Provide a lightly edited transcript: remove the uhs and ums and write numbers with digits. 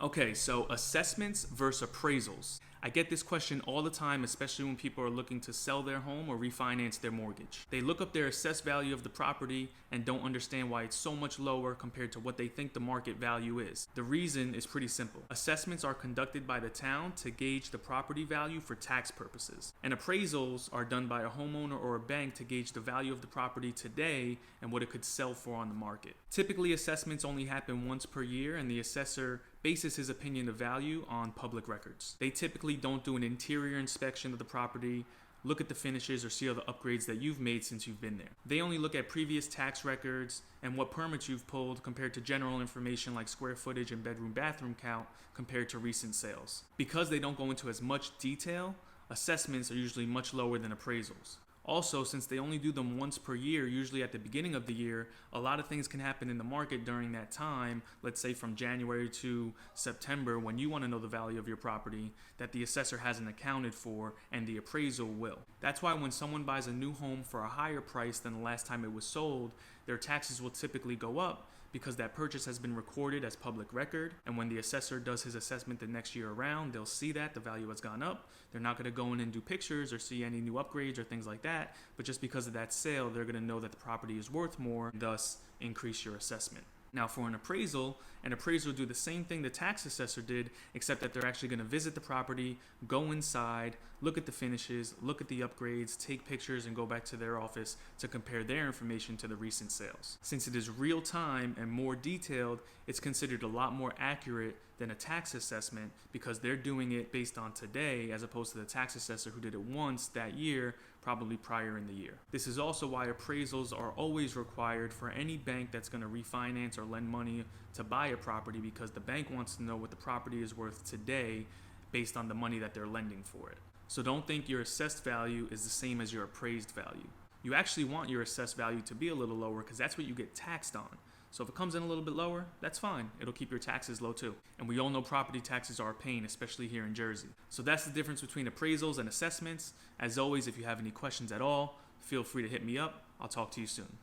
Okay, so assessments versus appraisals. I get this question all the time, especially when people are looking to sell their home or refinance their mortgage. They look up their assessed value of the property and don't understand why it's so much lower compared to what they think the market value is. The reason is pretty simple. Assessments are conducted by the town to gauge the property value for tax purposes, and appraisals are done by a homeowner or a bank to gauge the value of the property today and what it could sell for on the market. Typically, assessments only happen once per year, and the assessor bases his opinion of value on public records. They typically don't do an interior inspection of the property, look at the finishes, or see all the upgrades that you've made since you've been there. They only look at previous tax records and what permits you've pulled compared to general information like square footage and bedroom bathroom count compared to recent sales. Because they don't go into as much detail, assessments are usually much lower than appraisals. Also, since they only do them once per year, usually at the beginning of the year, a lot of things can happen in the market during that time, let's say from January to September, when you want to know the value of your property that the assessor hasn't accounted for and the appraisal will. That's why when someone buys a new home for a higher price than the last time it was sold, their taxes will typically go up because that purchase has been recorded as public record, and when the assessor does his assessment the next year around, they'll see that the value has gone up. They're not going to go in and do pictures or see any new upgrades or things like that, but just because of that sale, they're going to know that the property is worth more, thus increase your assessment. Now for an appraisal will do the same thing the tax assessor did, except that they're actually going to visit the property, go inside, look at the finishes, look at the upgrades, take pictures, and go back to their office to compare their information to the recent sales. Since it is real time and more detailed, it's considered a lot more accurate than a tax assessment because they're doing it based on today as opposed to the tax assessor who did it once that year, probably prior in the year. This is also why appraisals are always required for any bank that's going to refinance or lend money to buy a property, because the bank wants to know what the property is worth today based on the money that they're lending for it. So don't think your assessed value is the same as your appraised value. You actually want your assessed value to be a little lower because that's what you get taxed on. So if it comes in a little bit lower, that's fine. It'll keep your taxes low too. And we all know property taxes are a pain, especially here in Jersey. So that's the difference between appraisals and assessments. As always, if you have any questions at all, feel free to hit me up. I'll talk to you soon.